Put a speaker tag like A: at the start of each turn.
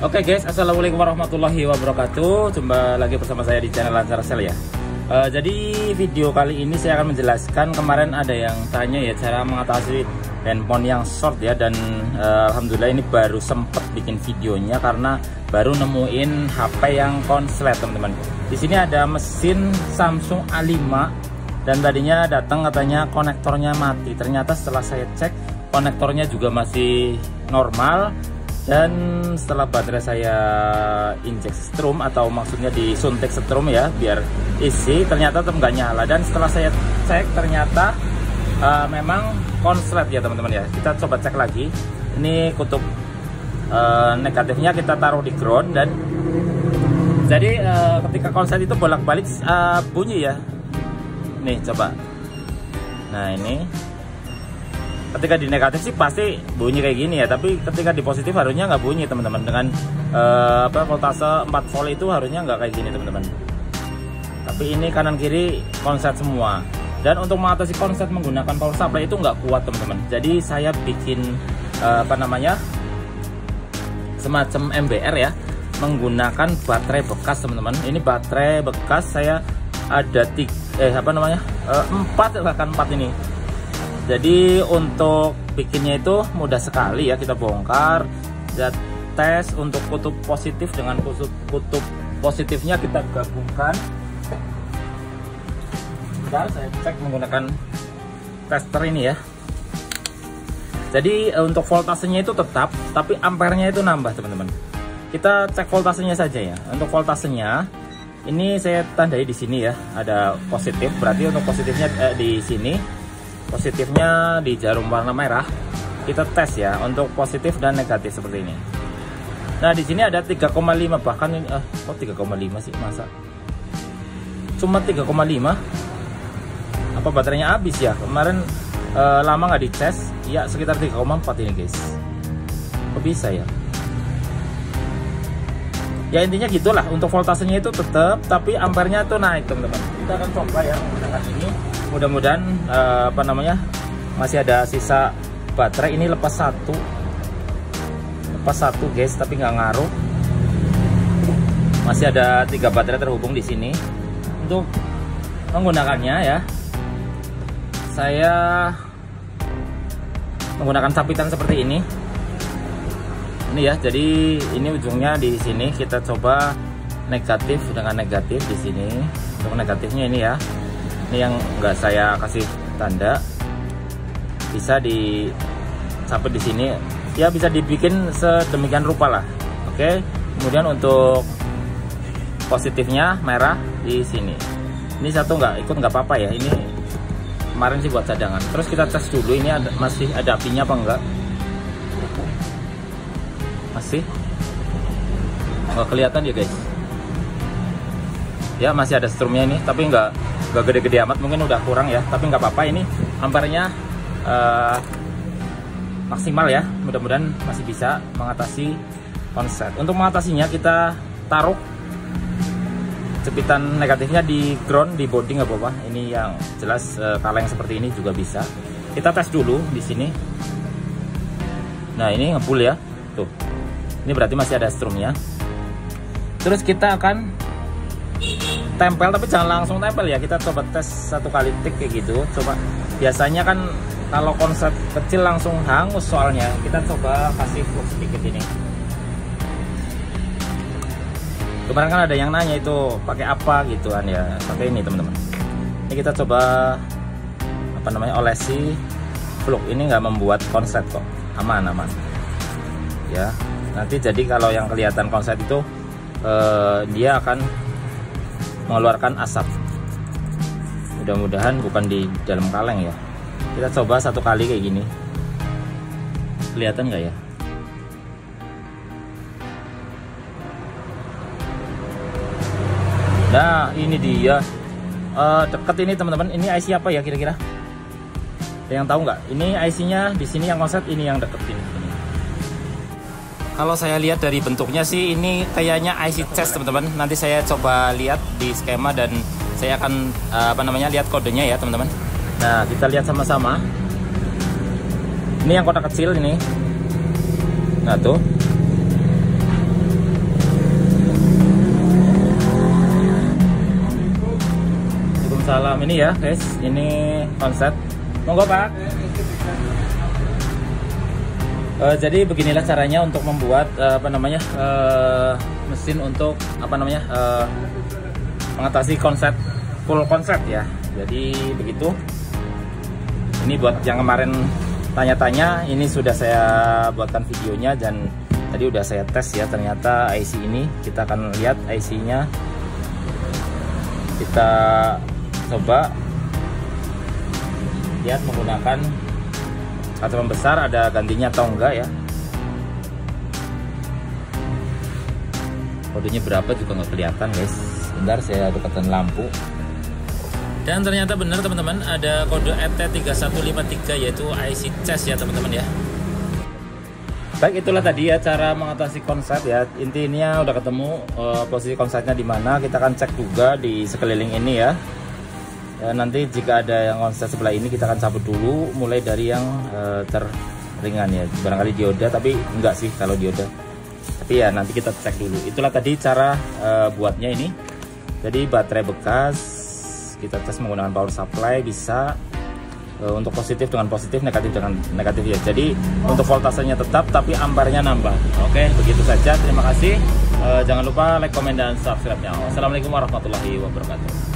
A: Oke guys, assalamualaikum warahmatullahi wabarakatuh. Jumpa lagi bersama saya di channel Lancar Sel ya. Jadi video kali ini saya akan menjelaskan, kemarin ada yang tanya ya cara mengatasi handphone yang short ya, dan alhamdulillah ini baru sempet bikin videonya karena baru nemuin HP yang konslet teman-teman. Di sini ada mesin Samsung A5 dan tadinya datang katanya konektornya mati. Ternyata setelah saya cek konektornya juga masih normal. Dan setelah baterai saya injek setrum, atau maksudnya disuntik setrum ya biar isi, ternyata tetap nggak nyala. Dan setelah saya cek ternyata memang konslet ya teman-teman ya. Kita coba cek lagi. Ini kutub negatifnya kita taruh di ground, dan jadi ketika konslet itu bolak-balik bunyi ya. Nih coba. Nah ini ketika di negatif sih pasti bunyi kayak gini ya, tapi ketika di positif harusnya nggak bunyi teman-teman. Dengan voltase 4 volt itu harusnya nggak kayak gini teman-teman. Tapi ini kanan kiri konslet semua. Dan untuk mengatasi konslet menggunakan power supply itu nggak kuat teman-teman. Jadi saya bikin semacam MBR ya, menggunakan baterai bekas teman-teman. Ini baterai bekas saya ada 4 bahkan 4 ini. Jadi untuk bikinnya itu mudah sekali ya, kita bongkar, kita tes untuk kutub positif dengan kutub positifnya kita gabungkan. Bentar, saya cek menggunakan tester ini ya. Jadi untuk voltasenya itu tetap, tapi ampernya itu nambah teman-teman. Kita cek voltasenya saja ya. Untuk voltasenya ini saya tandai di sini ya, ada positif, berarti untuk positifnya di sini. Positifnya di jarum warna merah. Kita tes ya untuk positif dan negatif seperti ini. Nah di sini ada 3,5, bahkan ini kok 3,5 sih, masa cuma 3,5? Apa baterainya habis ya? Kemarin lama nggak dicas ya, sekitar 3,4 ini guys. Kok bisa ya? Ya intinya gitulah. Untuk voltasenya itu tetap, tapi ampernya tuh naik teman-teman. Kita akan coba ya menggunakan ini. Mudah-mudahan masih ada sisa baterai. Ini lepas satu guys, tapi nggak ngaruh. Masih ada 3 baterai terhubung di sini. Untuk menggunakannya ya, saya menggunakan sapitan seperti ini. Ini ya, jadi ini ujungnya di sini. Kita coba negatif dengan negatif di sini. Untuk negatifnya ini ya. Ini yang enggak saya kasih tanda, bisa dicapit di sini ya, bisa dibikin sedemikian rupa lah. Oke, kemudian untuk positifnya merah di sini. Ini satu ikut nggak apa-apa ya, ini kemarin sih buat cadangan. Terus kita tes dulu ini masih ada apinya apa enggak. Masih nggak kelihatan ya guys ya, masih ada strumnya ini, tapi nggak gede-gede amat, mungkin udah kurang ya, tapi nggak apa-apa. Ini ampernya maksimal ya, mudah-mudahan masih bisa mengatasi konslet. Untuk mengatasinya kita taruh jepitan negatifnya di ground, di body nggak apa-apa. Ini yang jelas kaleng seperti ini juga bisa. Kita tes dulu di sini. Nah ini ngebul ya, tuh. Ini berarti masih ada strumnya. Terus kita akan tempel, tapi jangan langsung tempel ya. Kita coba tes 1 kali tik kayak gitu. Coba, biasanya kan kalau konslet kecil langsung hangus soalnya. Kita coba kasih flux sedikit ini. Kemarin kan ada yang nanya itu pakai apa gituan ya. Pakai ini teman-teman. Ini kita coba olesi flux. Ini nggak membuat konslet kok, aman ya. Nanti jadi kalau yang kelihatan konslet itu dia akan mengeluarkan asap. Mudah-mudahan bukan di dalam kaleng ya. Kita coba 1 kali kayak gini. Kelihatan nggak ya? Nah ini dia deket ini teman-teman. Ini IC apa ya kira-kira? Ada yang tahu nggak? Ini IC-nya di sini yang konslet, ini yang deket ini. Kalau saya lihat dari bentuknya sih ini kayaknya IC chest teman-teman. Nanti saya coba lihat di skema dan saya akan lihat kodenya ya teman-teman. Nah kita lihat sama-sama. Ini yang kotak kecil ini. Nah tuh salam ini ya guys, ini konsep. Monggo Pak. Jadi beginilah caranya untuk membuat mesin untuk mengatasi konsep full konsep ya. Jadi begitu. Ini buat yang kemarin tanya-tanya, ini sudah saya buatkan videonya dan tadi udah saya tes ya. Ternyata IC ini kita akan lihat IC-nya. Kita coba lihat menggunakan kaca pembesar ada gantinya atau enggak ya. Kodenya berapa juga nggak kelihatan guys. Bentar saya dekatkan lampu. Dan ternyata benar teman-teman, ada kode ET3153 yaitu IC cas ya teman-teman ya. Baik, itulah tadi ya cara mengatasi konsep ya. Intinya udah ketemu posisi konsepnya di mana. Kita akan cek juga di sekeliling ini ya. Nanti jika ada yang konsep sebelah ini kita akan cabut dulu, mulai dari yang terringan ya. Barangkali dioda, tapi enggak sih kalau dioda. Tapi ya nanti kita cek dulu. Itulah tadi cara buatnya ini. Jadi baterai bekas kita tes menggunakan power supply bisa untuk positif dengan positif, negatif dengan negatif ya. Jadi untuk voltasenya tetap tapi ampernya nambah. Oke, begitu saja. Terima kasih. Jangan lupa like, komen, dan subscribe-nya. Wassalamualaikum warahmatullahi wabarakatuh.